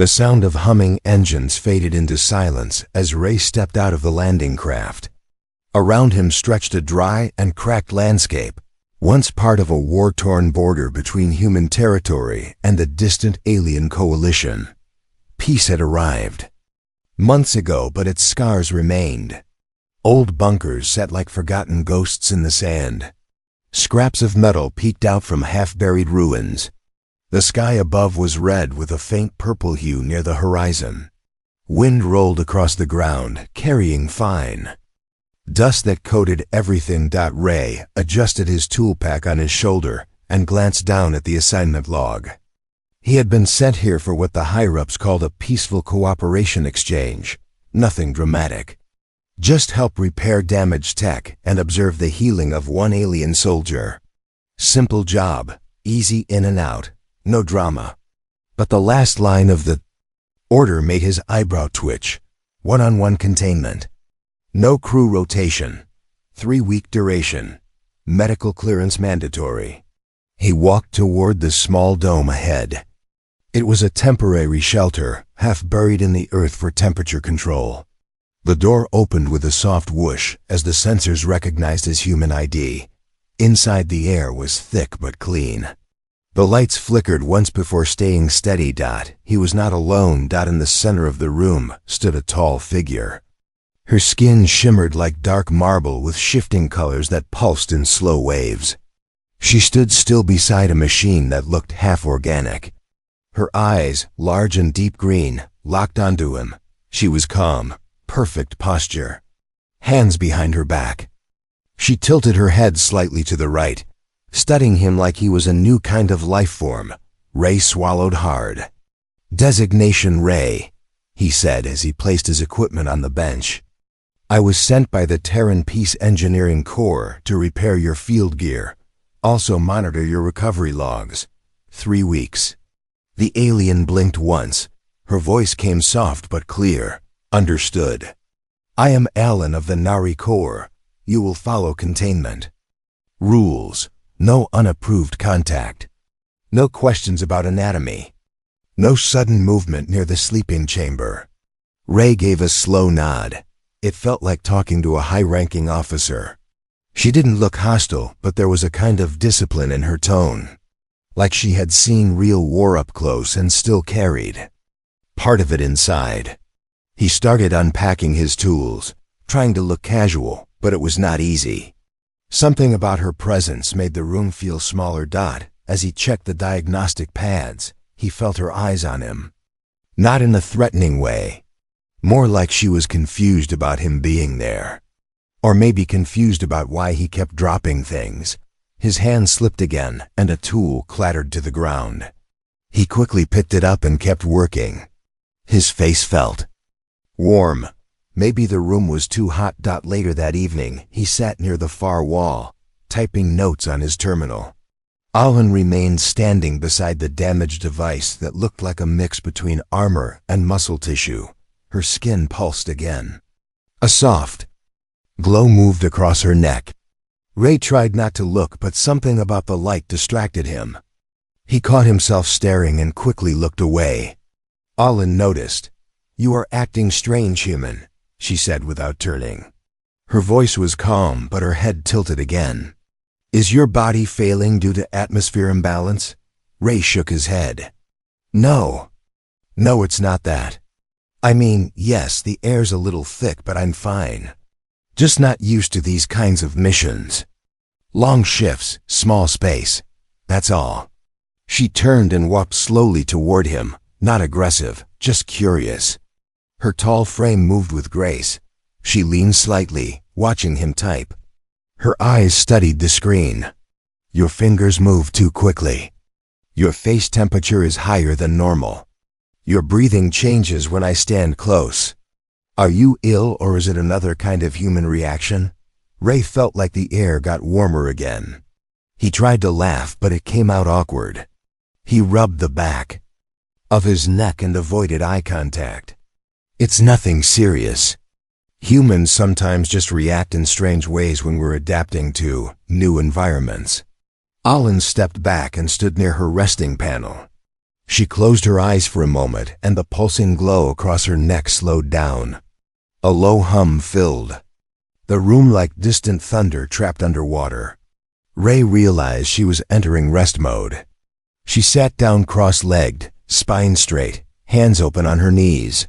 The sound of humming engines faded into silence as Ray stepped out of the landing craft. Around him stretched a dry and cracked landscape, once part of a war-torn border between human territory and the distant alien coalition. Peace had arrived months ago, but its scars remained. Old bunkers sat like forgotten ghosts in the sand. Scraps of metal peeked out from half-buried ruins. The sky above was red with a faint purple hue near the horizon. Wind rolled across the ground, carrying fine dust that coated everything. Ray adjusted his tool pack on his shoulder and glanced down at the assignment log. He had been sent here for what the higher-ups called a peaceful cooperation exchange. Nothing dramatic. Just help repair damaged tech and observe the healing of one alien soldier. Simple job, easy in and out, no drama. But the last line of the order made his eyebrow twitch. One-on-one containment. No crew rotation. 3-week duration. Medical clearance mandatory. He walked toward the small dome ahead. It was a temporary shelter, half buried in the earth for temperature control. The door opened with a soft whoosh as the sensors recognized his human ID. Inside, the air was thick but clean. The lights flickered once before staying steady. He was not alone. In the center of the room stood a tall figure. Her skin shimmered like dark marble with shifting colors that pulsed in slow waves. She stood still beside a machine that looked half-organic. Her eyes, large and deep green, locked onto him. She was calm, perfect posture. Hands behind her back. She tilted her head slightly to the right, studying him like he was a new kind of life form. Ray swallowed hard. "Designation Ray," he said as he placed his equipment on the bench. "I was sent by the Terran Peace Engineering Corps to repair your field gear. Also monitor your recovery logs. 3 weeks. The alien blinked once. Her voice came soft but clear. "Understood. I am Alan of the Nari Corps. You will follow containment. Rules. No unapproved contact. No questions about anatomy. No sudden movement near the sleeping chamber." Ray gave a slow nod. It felt like talking to a high-ranking officer. She didn't look hostile, but there was a kind of discipline in her tone. Like she had seen real war up close and still carried part of it inside. He started unpacking his tools, trying to look casual, but it was not easy. Something about her presence made the room feel smaller. As he checked the diagnostic pads, he felt her eyes on him. Not in a threatening way. More like she was confused about him being there. Or maybe confused about why he kept dropping things. His hand slipped again, and a tool clattered to the ground. He quickly picked it up and kept working. His face felt warm. Maybe the room was too hot. Later that evening, he sat near the far wall, typing notes on his terminal. Alan remained standing beside the damaged device that looked like a mix between armor and muscle tissue. Her skin pulsed again. A soft glow moved across her neck. Ray tried not to look, but something about the light distracted him. He caught himself staring and quickly looked away. Alan noticed. "You are acting strange, human," she said without turning. Her voice was calm, but her head tilted again. "Is your body failing due to atmosphere imbalance?" Ray shook his head. No, it's not that. I mean, yes, the air's a little thick, but I'm fine. Just not used to these kinds of missions. Long shifts, small space. That's all." She turned and walked slowly toward him, not aggressive, just curious. Her tall frame moved with grace. She leaned slightly, watching him type. Her eyes studied the screen. "Your fingers move too quickly. Your face temperature is higher than normal. Your breathing changes when I stand close. Are you ill, or is it another kind of human reaction?" Ray felt like the air got warmer again. He tried to laugh, but it came out awkward. He rubbed the back of his neck and avoided eye contact. "It's nothing serious. Humans sometimes just react in strange ways when we're adapting to new environments." Alan stepped back and stood near her resting panel. She closed her eyes for a moment, and the pulsing glow across her neck slowed down. A low hum filled the room like distant thunder trapped underwater. Ray realized she was entering rest mode. She sat down cross-legged, spine straight, hands open on her knees.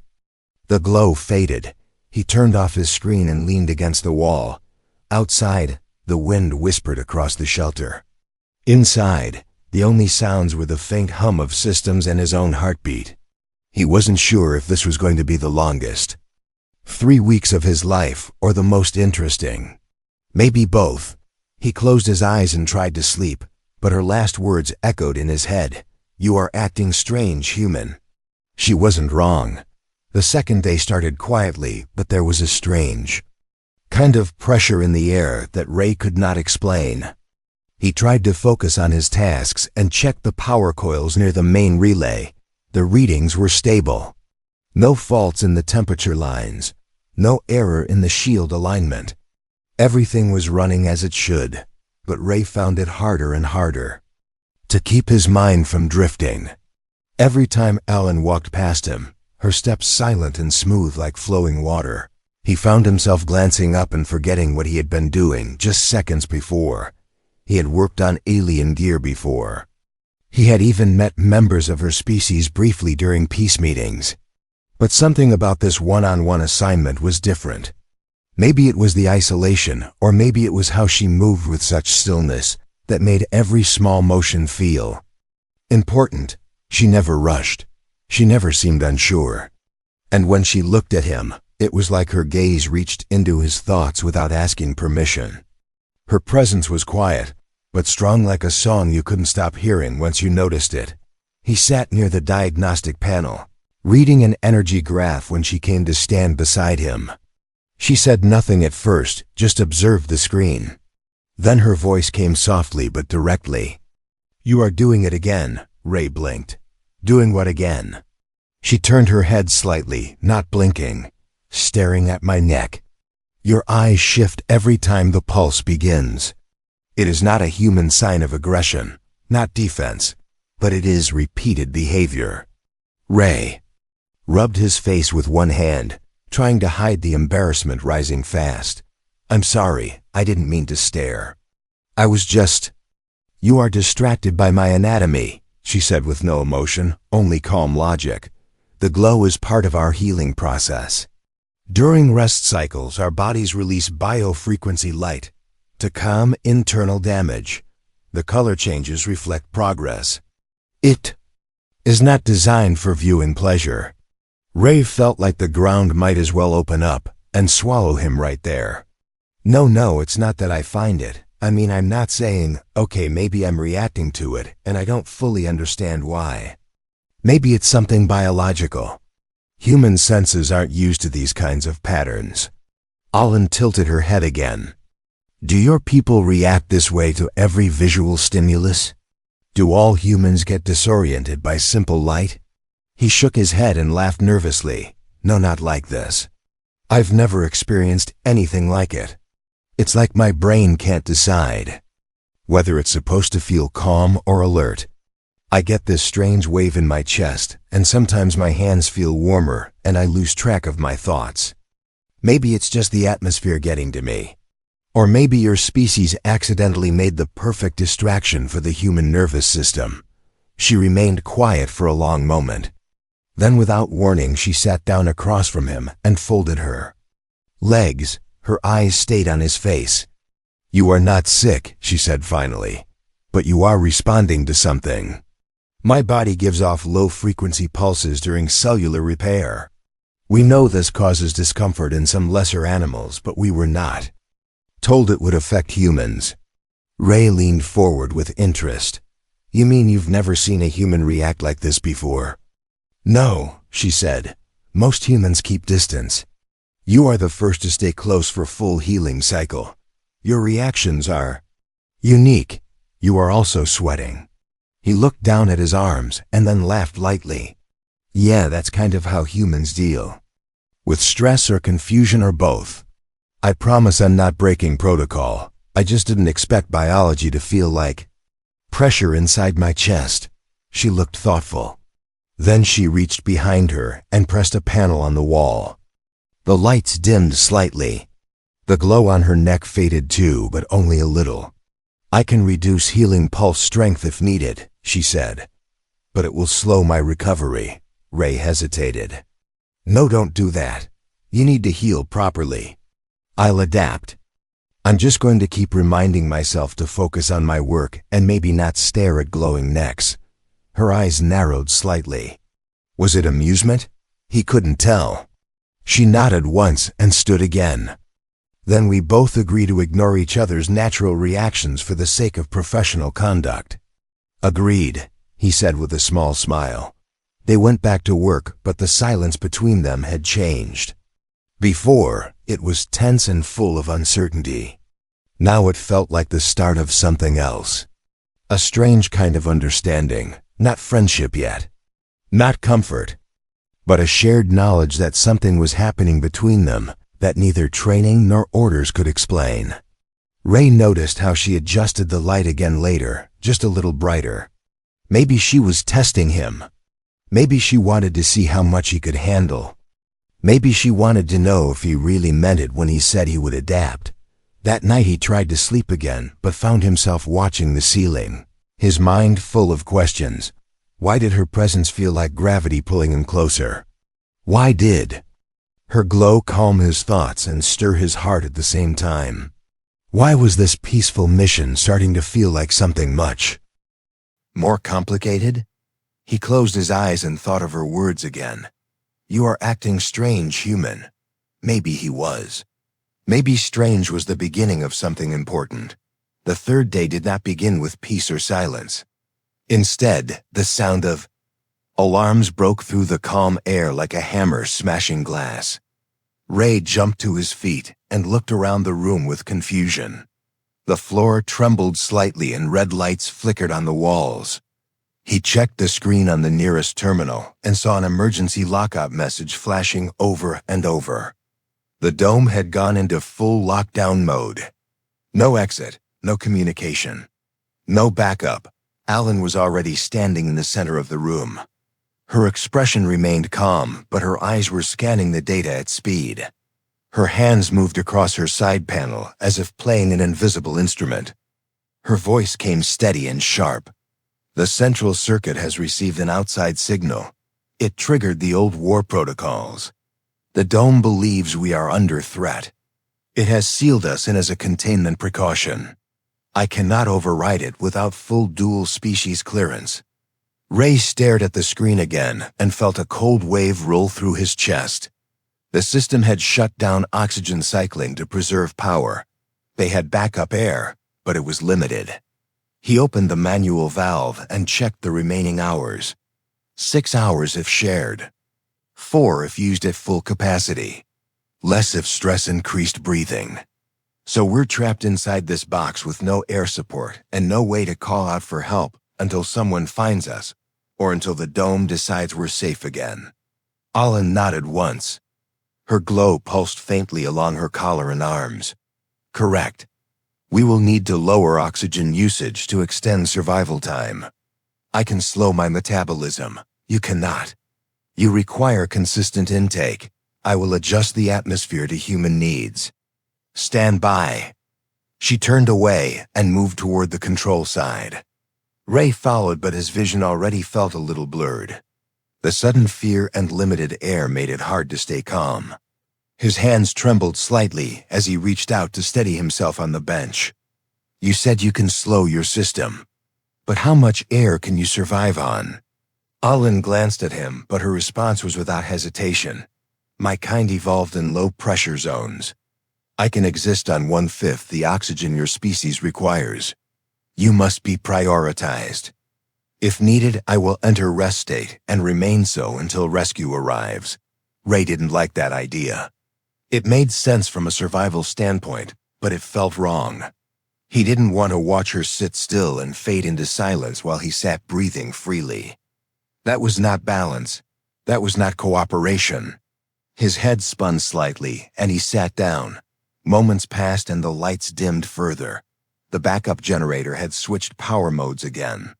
The glow faded. He turned off his screen and leaned against the wall. Outside, the wind whispered across the shelter. Inside, the only sounds were the faint hum of systems and his own heartbeat. He wasn't sure if this was going to be the longest. 3 weeks of his life, or the most interesting. Maybe both. He closed his eyes and tried to sleep, but her last words echoed in his head. "You are acting strange, human." She wasn't wrong. The second day started quietly, but there was a strange kind of pressure in the air that Ray could not explain. He tried to focus on his tasks and checked the power coils near the main relay. The readings were stable. No faults in the temperature lines. No error in the shield alignment. Everything was running as it should, but Ray found it harder and harder to keep his mind from drifting. Every time Ellen walked past him, her steps silent and smooth like flowing water, he found himself glancing up and forgetting what he had been doing just seconds before. He had worked on alien gear before. He had even met members of her species briefly during peace meetings. But something about this one-on-one assignment was different. Maybe it was the isolation, or maybe it was how she moved with such stillness that made every small motion feel important. She never rushed. She never seemed unsure. And when she looked at him, it was like her gaze reached into his thoughts without asking permission. Her presence was quiet, but strong like a song you couldn't stop hearing once you noticed it. He sat near the diagnostic panel, reading an energy graph when she came to stand beside him. She said nothing at first, just observed the screen. Then her voice came softly but directly. "You are doing it again," Ray blinked. "Doing what again?" She turned her head slightly, not blinking, staring at my neck. "Your eyes shift every time the pulse begins. It is not a human sign of aggression, not defense, but it is repeated behavior." Ray rubbed his face with one hand, trying to hide the embarrassment rising fast. "I'm sorry, I didn't mean to stare. I was just—" "You are distracted by my anatomy," she said with no emotion, only calm logic. "The glow is part of our healing process. During rest cycles, our bodies release biofrequency light to calm internal damage. The color changes reflect progress. It is not designed for viewing pleasure." Ray felt like the ground might as well open up and swallow him right there. No, it's not that I find it. I mean, I'm not saying, okay, maybe I'm reacting to it, and I don't fully understand why. Maybe it's something biological. Human senses aren't used to these kinds of patterns." Ellen tilted her head again. "Do your people react this way to every visual stimulus? Do all humans get disoriented by simple light?" He shook his head and laughed nervously. "No, not like this. I've never experienced anything like it. It's like my brain can't decide whether it's supposed to feel calm or alert. I get this strange wave in my chest, and sometimes my hands feel warmer, and I lose track of my thoughts. Maybe it's just the atmosphere getting to me. Or maybe your species accidentally made the perfect distraction for the human nervous system." She remained quiet for a long moment. Then without warning, she sat down across from him and folded her legs. Her eyes stayed on his face. "You are not sick," she said finally, "but you are responding to something. My body gives off low-frequency pulses during cellular repair. We know this causes discomfort in some lesser animals, but we were not told it would affect humans." Ray leaned forward with interest. "You mean you've never seen a human react like this before?" "No," she said. "Most humans keep distance. You are the first to stay close for full healing cycle. Your reactions are unique. You are also sweating." He looked down at his arms and then laughed lightly. "Yeah, that's kind of how humans deal. With stress or confusion or both. I promise I'm not breaking protocol. I just didn't expect biology to feel like pressure inside my chest." She looked thoughtful. Then she reached behind her and pressed a panel on the wall. The lights dimmed slightly. The glow on her neck faded too, but only a little. "I can reduce healing pulse strength if needed," she said. "But it will slow my recovery." Ray hesitated. "No, don't do that. You need to heal properly." "I'll adapt. I'm just going to keep reminding myself to focus on my work and maybe not stare at glowing necks." Her eyes narrowed slightly. Was it amusement? He couldn't tell. She nodded once and stood again. "Then we both agree to ignore each other's natural reactions for the sake of professional conduct." "Agreed," he said with a small smile. They went back to work, but the silence between them had changed. Before, it was tense and full of uncertainty. Now it felt like the start of something else. A strange kind of understanding, not friendship yet, not comfort, but a shared knowledge that something was happening between them that neither training nor orders could explain. Ray noticed how she adjusted the light again later, just a little brighter. Maybe she was testing him. Maybe she wanted to see how much he could handle. Maybe she wanted to know if he really meant it when he said he would adapt. That night he tried to sleep again, but found himself watching the ceiling, his mind full of questions. Why did her presence feel like gravity pulling him closer? Why did her glow calm his thoughts and stir his heart at the same time? Why was this peaceful mission starting to feel like something much more complicated? He closed his eyes and thought of her words again. "You are acting strange, human." Maybe he was. Maybe strange was the beginning of something important. The third day did not begin with peace or silence. Instead, the sound of alarms broke through the calm air like a hammer smashing glass. Ray jumped to his feet and looked around the room with confusion. The floor trembled slightly and red lights flickered on the walls. He checked the screen on the nearest terminal and saw an emergency lockout message flashing over and over. The dome had gone into full lockdown mode. No exit, no communication, no backup. Alan was already standing in the center of the room. Her expression remained calm, but her eyes were scanning the data at speed. Her hands moved across her side panel as if playing an invisible instrument. Her voice came steady and sharp. "The central circuit has received an outside signal. It triggered the old war protocols. The dome believes we are under threat. It has sealed us in as a containment precaution. I cannot override it without full dual-species clearance." Ray stared at the screen again and felt a cold wave roll through his chest. The system had shut down oxygen cycling to preserve power. They had backup air, but it was limited. He opened the manual valve and checked the remaining hours. 6 hours if shared. 4 if used at full capacity. Less if stress increased breathing. So we're trapped inside this box with no air support and no way to call out for help until someone finds us, or until the dome decides we're safe again. Alan nodded once. Her glow pulsed faintly along her collar and arms. "Correct. We will need to lower oxygen usage to extend survival time. I can slow my metabolism. You cannot. You require consistent intake. I will adjust the atmosphere to human needs. Stand by." She turned away and moved toward the control side. Ray followed, but his vision already felt a little blurred. The sudden fear and limited air made it hard to stay calm. His hands trembled slightly as he reached out to steady himself on the bench. "You said you can slow your system. But how much air can you survive on?" Alan glanced at him, but her response was without hesitation. "My kind evolved in low-pressure zones. I can exist on 1/5 the oxygen your species requires. You must be prioritized. If needed, I will enter rest state and remain so until rescue arrives." Ray didn't like that idea. It made sense from a survival standpoint, but it felt wrong. He didn't want to watch her sit still and fade into silence while he sat breathing freely. That was not balance. That was not cooperation. His head spun slightly, and he sat down. Moments passed and the lights dimmed further. The backup generator had switched power modes again.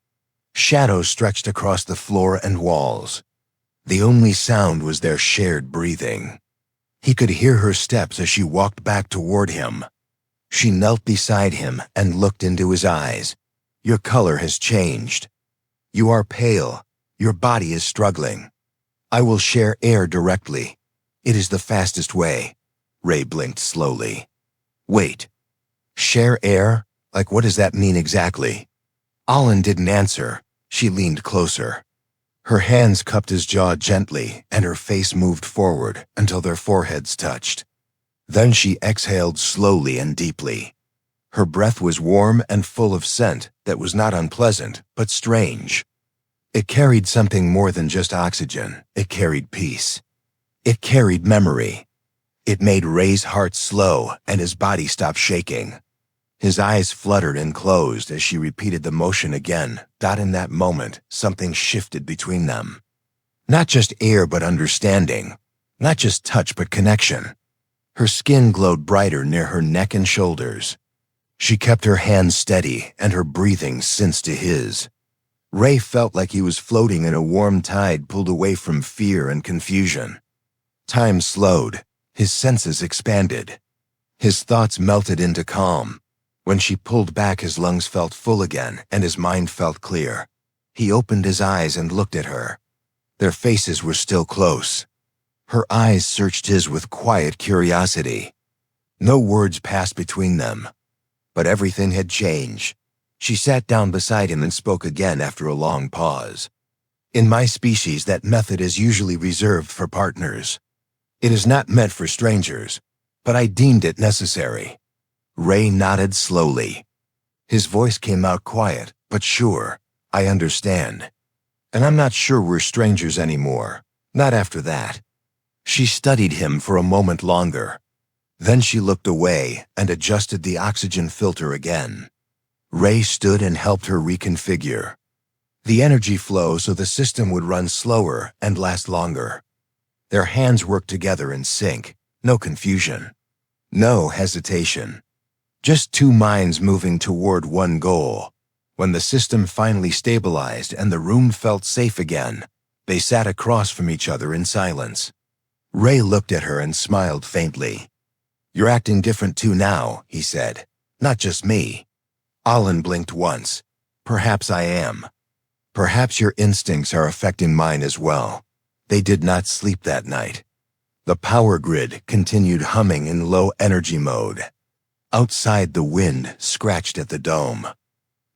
Shadows stretched across the floor and walls. The only sound was their shared breathing. He could hear her steps as she walked back toward him. She knelt beside him and looked into his eyes. "Your color has changed. You are pale. Your body is struggling. I will share air directly. It is the fastest way." Ray blinked slowly. "Wait. Share air? Like, what does that mean exactly?" Alan didn't answer. She leaned closer. Her hands cupped his jaw gently, and her face moved forward until their foreheads touched. Then she exhaled slowly and deeply. Her breath was warm and full of scent that was not unpleasant, but strange. It carried something more than just oxygen. It carried peace. It carried memory. It made Ray's heart slow and his body stop shaking. His eyes fluttered and closed as she repeated the motion again. In that moment, something shifted between them. Not just air, but understanding. Not just touch, but connection. Her skin glowed brighter near her neck and shoulders. She kept her hands steady and her breathing synced to his. Ray felt like he was floating in a warm tide pulled away from fear and confusion. Time slowed. His senses expanded. His thoughts melted into calm. When she pulled back, his lungs felt full again, and his mind felt clear. He opened his eyes and looked at her. Their faces were still close. Her eyes searched his with quiet curiosity. No words passed between them. But everything had changed. She sat down beside him and spoke again after a long pause. "In my species, that method is usually reserved for partners. It is not meant for strangers, but I deemed it necessary." Ray nodded slowly. His voice came out quiet, but sure. "I understand. And I'm not sure we're strangers anymore. Not after that." She studied him for a moment longer. Then she looked away and adjusted the oxygen filter again. Ray stood and helped her reconfigure the energy flow so the system would run slower and last longer. Their hands worked together in sync. No confusion. No hesitation. Just two minds moving toward one goal. When the system finally stabilized and the room felt safe again, they sat across from each other in silence. Ray looked at her and smiled faintly. "You're acting different too now," he said. "Not just me." Alan blinked once. "Perhaps I am. Perhaps your instincts are affecting mine as well." They did not sleep that night. The power grid continued humming in low energy mode. Outside, the wind scratched at the dome.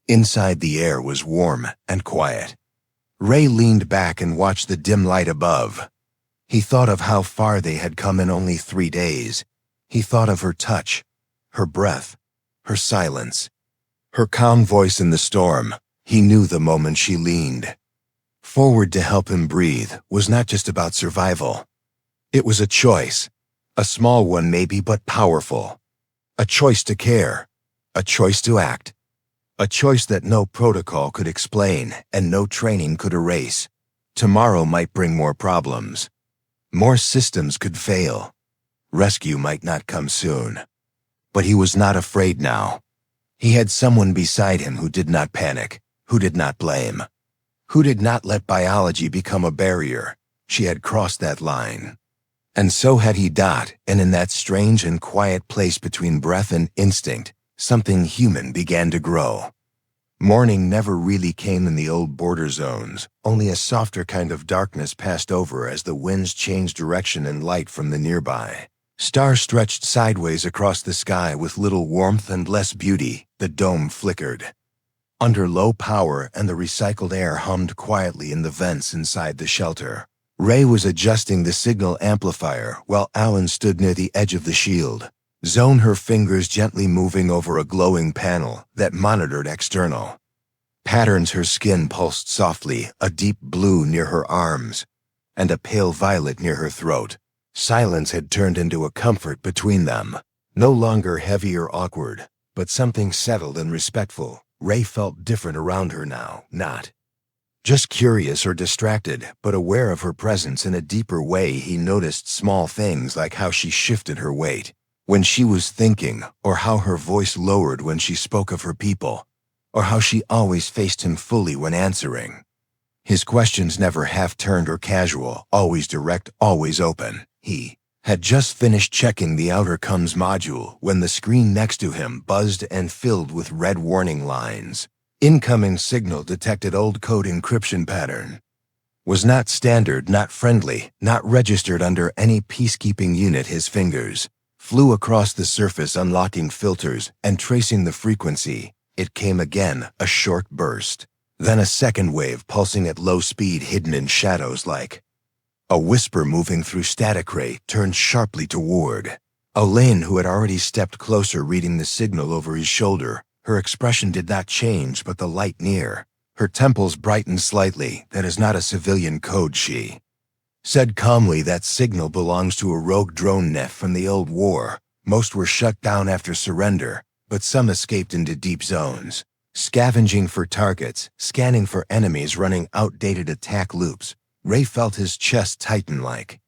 Inside, the air was warm and quiet. Ray leaned back and watched the dim light above. He thought of how far they had come in only 3 days. He thought of her touch, her breath, her silence, her calm voice in the storm. He knew the moment she leaned forward to help him breathe was not just about survival. It was a choice. A small one maybe, but powerful. A choice to care. A choice to act. A choice that no protocol could explain and no training could erase. Tomorrow might bring more problems. More systems could fail. Rescue might not come soon. But he was not afraid now. He had someone beside him who did not panic, who did not blame, who did not let biology become a barrier. She had crossed that line. And so had he. And in that strange and quiet place between breath and instinct, something human began to grow. Morning never really came in the old border zones. Only a softer kind of darkness passed over as the winds changed direction and light from the nearby. Stars stretched sideways across the sky with little warmth and less beauty. The dome flickered under low power, and the recycled air hummed quietly in the vents inside the shelter. Ray was adjusting the signal amplifier while Alan stood near the edge of the shield. Zone, her fingers gently moving over a glowing panel that monitored external patterns. Her skin pulsed softly, a deep blue near her arms and a pale violet near her throat. Silence had turned into a comfort between them, no longer heavy or awkward, but something settled and respectful. Ray felt different around her now, not just curious or distracted, but aware of her presence in a deeper way. He noticed small things like how she shifted her weight when she was thinking, or how her voice lowered when she spoke of her people, or how she always faced him fully when answering. His questions never half-turned or casual, always direct, always open. He had just finished checking the outer comms module when the screen next to him buzzed and filled with red warning lines. Incoming signal detected old code encryption pattern. Was not standard, not friendly, not registered under any peacekeeping unit. His fingers flew across the surface, unlocking filters and tracing the frequency. It came again, a short burst. Then a second wave pulsing at low speed, hidden in shadows like a whisper moving through static ray, turned sharply toward Elaine, who had already stepped closer, reading the signal over his shoulder. Her expression did not change, but the light near her temples brightened slightly. That is not a civilian code, she said calmly. That signal belongs to a rogue drone net from the old war. Most were shut down after surrender, but some escaped into deep zones, scavenging for targets, scanning for enemies, running outdated attack loops. Ray felt his chest tighten like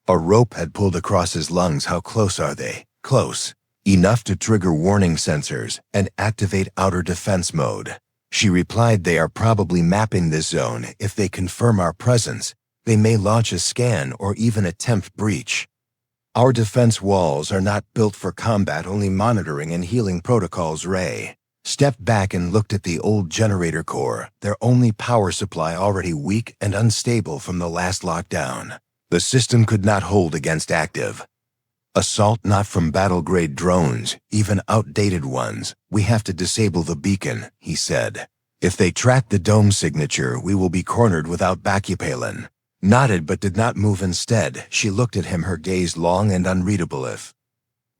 a rope had pulled across his lungs. How close are they? Close enough to trigger warning sensors and activate outer defense mode. She replied, they are probably mapping this zone. If they confirm our presence, they may launch a scan or even attempt breach. Our defense walls are not built for combat, only monitoring and healing protocols. Ray stepped back and looked at the old generator core, their only power supply already weak and unstable from the last lockdown. The system could not hold against active assault, not from battle-grade drones, even outdated ones. We have to disable the beacon, he said. If they track the dome signature, we will be cornered without backup. Palin nodded but did not move. Instead, she looked at him, her gaze long and unreadable. If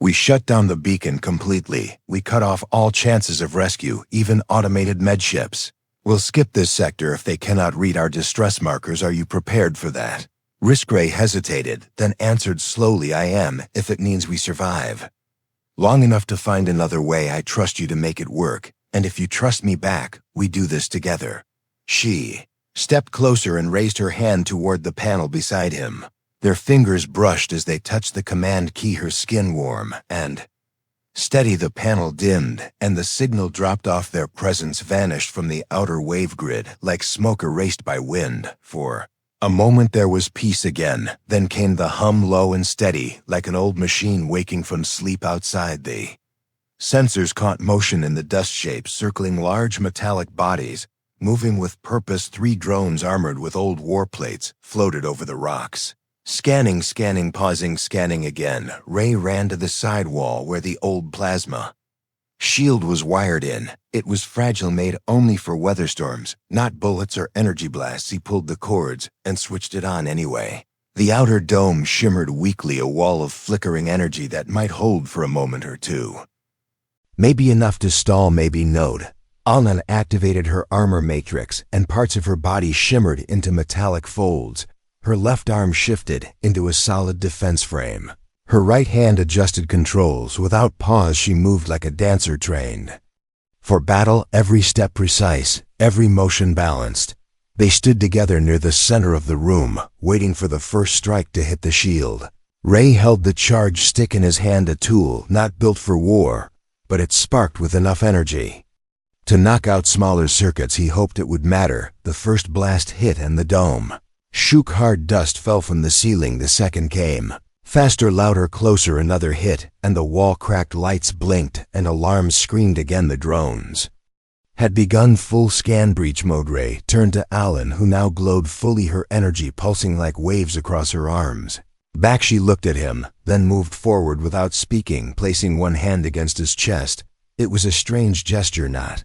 we shut down the beacon completely, we cut off all chances of rescue, even automated medships. We'll skip this sector if they cannot read our distress markers. Are you prepared for that? Ray hesitated, then answered slowly, I am, if it means we survive long enough to find another way. I trust you to make it work, and if you trust me back, we do this together. She stepped closer and raised her hand toward the panel beside him. Their fingers brushed as they touched the command key, her skin warm and steady. The panel dimmed, and the signal dropped off. Their presence vanished from the outer wave grid like smoke erased by wind. For a moment there was peace again, then came the hum, low and steady, like an old machine waking from sleep outside. The sensors caught motion in the dust shapes, circling large metallic bodies, moving with purpose. 3 drones armored with old war plates floated over the rocks. Scanning, pausing, scanning again. Ray ran to the side wall where the old plasma shield was wired in. It was fragile, made only for weather storms, not bullets or energy blasts. He pulled the cords and switched it on anyway. The outer dome shimmered weakly, a wall of flickering energy that might hold for a moment or two. Maybe enough to stall, maybe not. Alnan activated her armor matrix, and parts of her body shimmered into metallic folds. Her left arm shifted into a solid defense frame. Her right hand adjusted controls. Without pause, she moved like a dancer trained for battle, every step precise, every motion balanced. They stood together near the center of the room, waiting for the first strike to hit the shield. Ray held the charge stick in his hand, a tool not built for war, but it sparked with enough energy to knock out smaller circuits. He hoped it would matter. The first blast hit and the dome shook. Hard dust fell from the ceiling. The second came. Faster, louder, closer. Another hit, and the wall cracked. Lights blinked, and alarms screamed again. The drones had begun full scan. Breach mode. Ray turned to Alan, who now glowed fully, her energy pulsing like waves across her arms. Back, she looked at him, then moved forward without speaking, placing one hand against his chest. It was a strange gesture. Not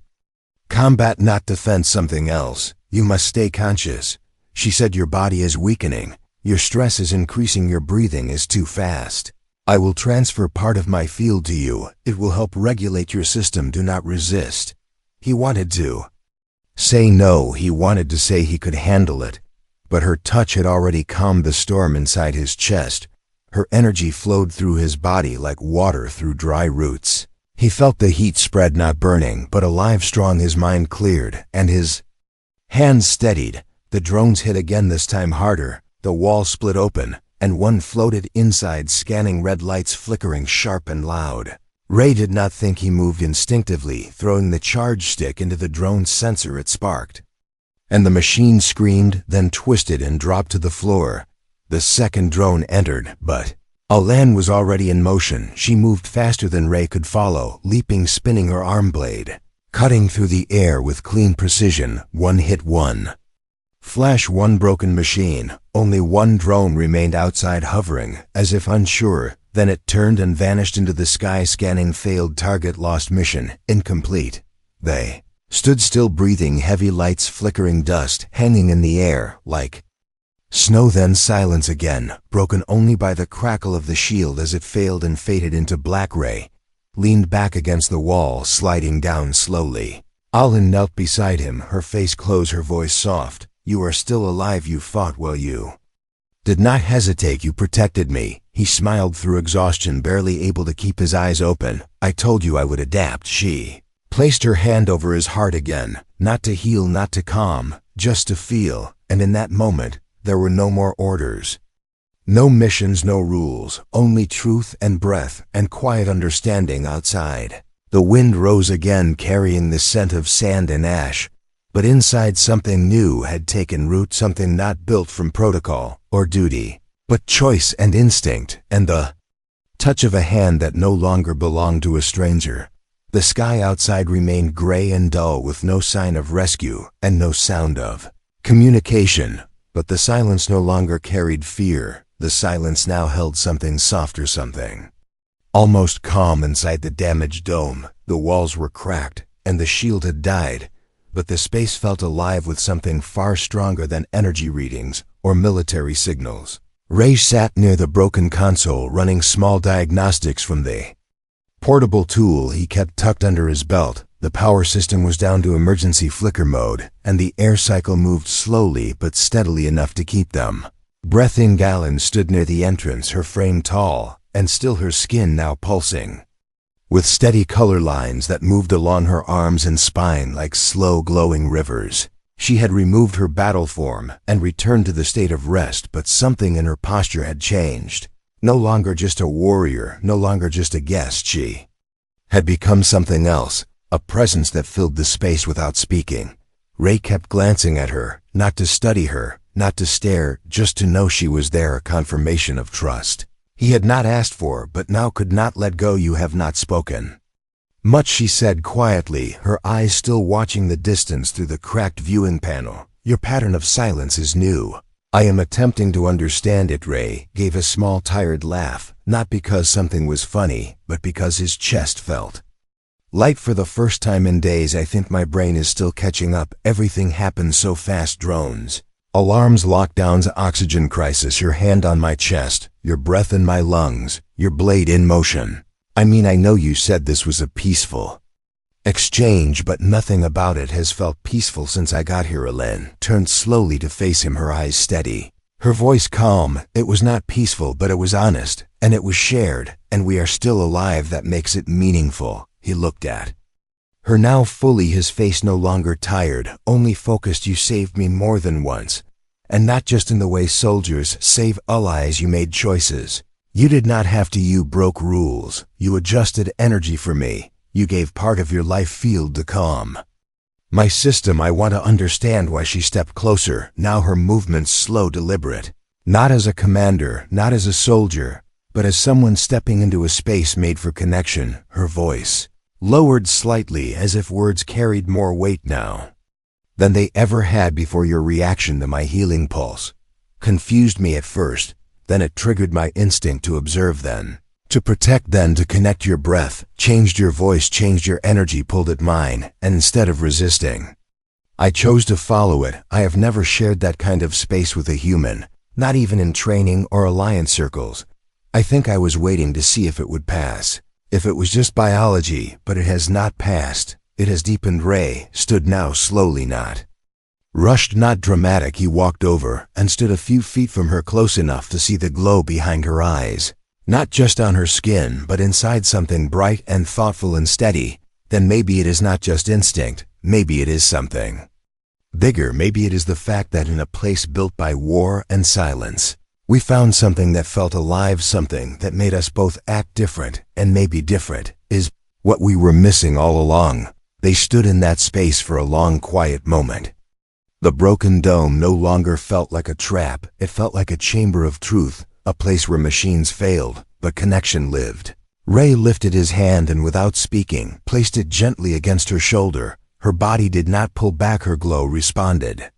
combat, not defense, something else. You must stay conscious, she said. Your body is weakening. Your stress is increasing. Your breathing is too fast. I will transfer part of my field to you. It will help regulate your system. Do not resist. He wanted to say no. He wanted to say he could handle it. But her touch had already calmed the storm inside his chest. Her energy flowed through his body like water through dry roots. He felt the heat spread, not burning, but alive, strong. His mind cleared, and his hands steadied. The drones hit again, this time harder. The wall split open, and one floated inside, scanning, red lights flickering sharp and loud. Ray did not think. He moved instinctively, throwing the charge stick into the drone's sensor. It sparked And the machine screamed, then twisted and dropped to the floor. The second drone entered, but Alan was already in motion. She moved faster than Ray could follow, leaping, spinning her arm blade, cutting through the air with clean precision. One hit, one. Flash, one broken machine. Only one drone remained outside, hovering, as if unsure. Then it turned and vanished into the sky, scanning. Failed target, lost mission, incomplete. They stood still, breathing, heavy lights, flickering dust, hanging in the air, like snow. Then silence again, broken only by the crackle of the shield as it failed and faded into black. Ray leaned back against the wall, sliding down slowly. Alan knelt beside him, her face close, her voice soft. You are still alive. You fought well. You did not hesitate. You protected me. He smiled through exhaustion, barely able to keep his eyes open. I told you I would adapt. She placed her hand over his heart again, not to heal, not to calm, just to feel. And in that moment, there were no more orders. No missions, no rules, only truth and breath and quiet understanding outside. The wind rose again, carrying the scent of sand and ash. But inside, something new had taken root, something not built from protocol or duty, but choice and instinct, and the touch of a hand that no longer belonged to a stranger. The sky outside remained gray and dull, with no sign of rescue and no sound of communication. But the silence no longer carried fear. The silence now held something softer, something almost calm. Inside the damaged dome, the walls were cracked and the shield had died, but the space felt alive with something far stronger than energy readings or military signals. Ray sat near the broken console, running small diagnostics from the portable tool he kept tucked under his belt. The power system was down to emergency flicker mode, and the air cycle moved slowly but steadily enough to keep them breathing. Galen stood near the entrance, her frame tall, and still, her skin now pulsing, with steady color lines that moved along her arms and spine like slow glowing rivers. She had removed her battle form and returned to the state of rest, but something in her posture had changed. No longer just a warrior, no longer just a guest, she had become something else, a presence that filled the space without speaking. Ray kept glancing at her, not to study her, not to stare, just to know she was there, a confirmation of trust he had not asked for, but now could not let go. You have not spoken much, she said quietly, her eyes still watching the distance through the cracked viewing panel. Your pattern of silence is new. I am attempting to understand it. Ray gave a small, tired laugh, not because something was funny, but because his chest felt light for the first time in days. I think my brain is still catching up. Everything happened so fast. Drones, alarms, lockdowns, oxygen crisis. Your hand on my chest, your breath in my lungs, your blade in motion. I mean, I know you said this was a peaceful exchange, but nothing about it has felt peaceful since I got here. Ellen turned slowly to face him, her eyes steady, her voice calm. It was not peaceful, but it was honest, and it was shared, and we are still alive. That makes it meaningful. He looked at her now fully, his face no longer tired, only focused. You saved me more than once, and not just in the way soldiers save allies. You made choices. You did not have to. You broke rules. You adjusted energy for me. You gave part of your life field to calm my system. I want to understand why. She stepped closer, now her movements slow, deliberate. Not as a commander, not as a soldier, but as someone stepping into a space made for connection. Her voice lowered slightly, as if words carried more weight now than they ever had before. Your reaction to my healing pulse confused me at first, then it triggered my instinct to observe, then to protect, then to connect. Your breath changed, your voice changed, your energy pulled at mine, and instead of resisting, I chose to follow it. I have never shared that kind of space with a human, not even in training or alliance circles. I think I was waiting to see if it would pass, if it was just biology, but it has not passed. It has deepened. Ray stood now slowly, not rushed, not dramatic. He walked over and stood a few feet from her, close enough to see the glow behind her eyes. Not just on her skin, but inside, something bright and thoughtful and steady. Then maybe it is not just instinct, maybe it is something bigger. Maybe it is the fact that in a place built by war and silence, we found something that felt alive, something that made us both act different, and maybe different is what we were missing all along. They stood in that space for a long, quiet moment. The broken dome no longer felt like a trap. It felt like a chamber of truth, a place where machines failed, but connection lived. Ray lifted his hand and without speaking, placed it gently against her shoulder. Her body did not pull back, her glow responded.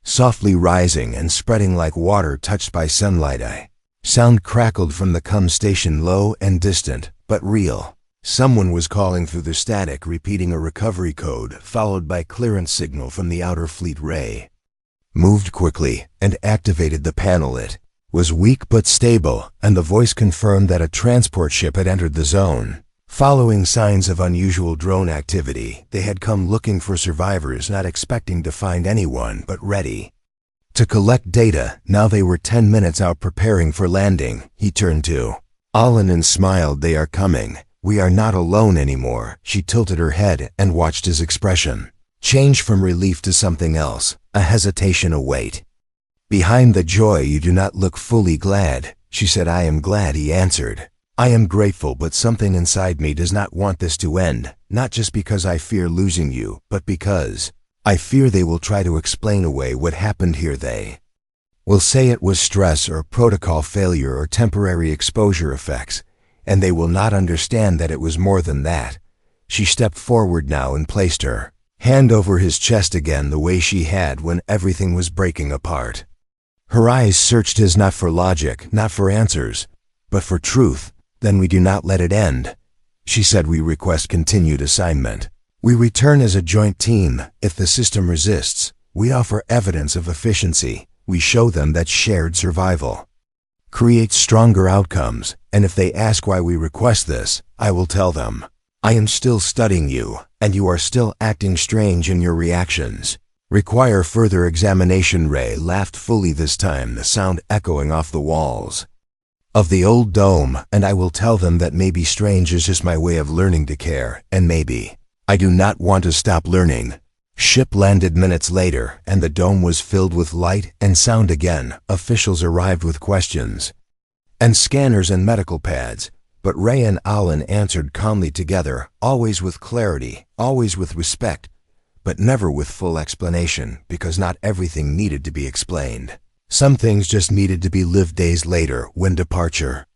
Softly rising and spreading like water touched by sunlight. Sound crackled from the com station, low and distant, but real. Someone was calling through the static, repeating a recovery code, followed by clearance signal from the outer fleet. Ray moved quickly and activated the panel. It was weak but stable, and the voice confirmed that a transport ship had entered the zone. Following signs of unusual drone activity, they had come looking for survivors, not expecting to find anyone, but ready to collect data. Now they were 10 minutes out, preparing for landing. He turned to Alan and smiled. They are coming. We are not alone anymore. She tilted her head and watched his expression change from relief to something else, a hesitation, a wait. Behind the joy, you do not look fully glad, she said. I am glad, he answered. I am grateful, but something inside me does not want this to end, not just because I fear losing you, but because I fear they will try to explain away what happened here. They will say it was stress or protocol failure or temporary exposure effects, and they will not understand that it was more than that. She stepped forward now and placed her hand over his chest again, the way she had when everything was breaking apart. Her eyes searched his, not for logic, not for answers, but for truth. Then we do not let it end, she said. We request continued assignment. We return as a joint team. If the system resists, we offer evidence of efficiency. We show them that shared survival creates stronger outcomes, and if they ask why we request this, I will tell them, I am still studying you, and you are still acting strange in your reactions. Require further examination. Ray laughed fully this time, the sound echoing off the walls of the old dome, and I will tell them that maybe strange is just my way of learning to care, and maybe I do not want to stop learning. Ship landed minutes later, and the dome was filled with light and sound again. Officials arrived with questions and scanners and medical pads, but Ray and Alan answered calmly together, always with clarity, always with respect, but never with full explanation, because not everything needed to be explained. Some things just needed to be lived. Days later, when departure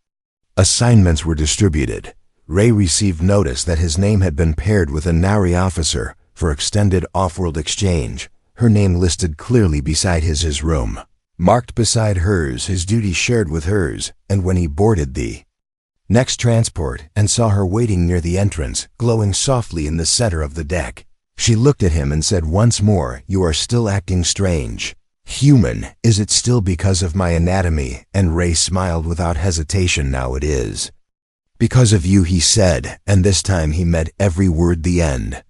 assignments were distributed, Ray received notice that his name had been paired with a Nari officer for extended off-world exchange. Her name listed clearly beside his room, marked beside hers, his duty shared with hers. And when he boarded the next transport and saw her waiting near the entrance, glowing softly in the center of the deck, she looked at him and said once more, you are still acting strange. Human, is it still because of my anatomy? And Ray smiled without hesitation. Now it is because of you, he said, and this time he meant every word. The end.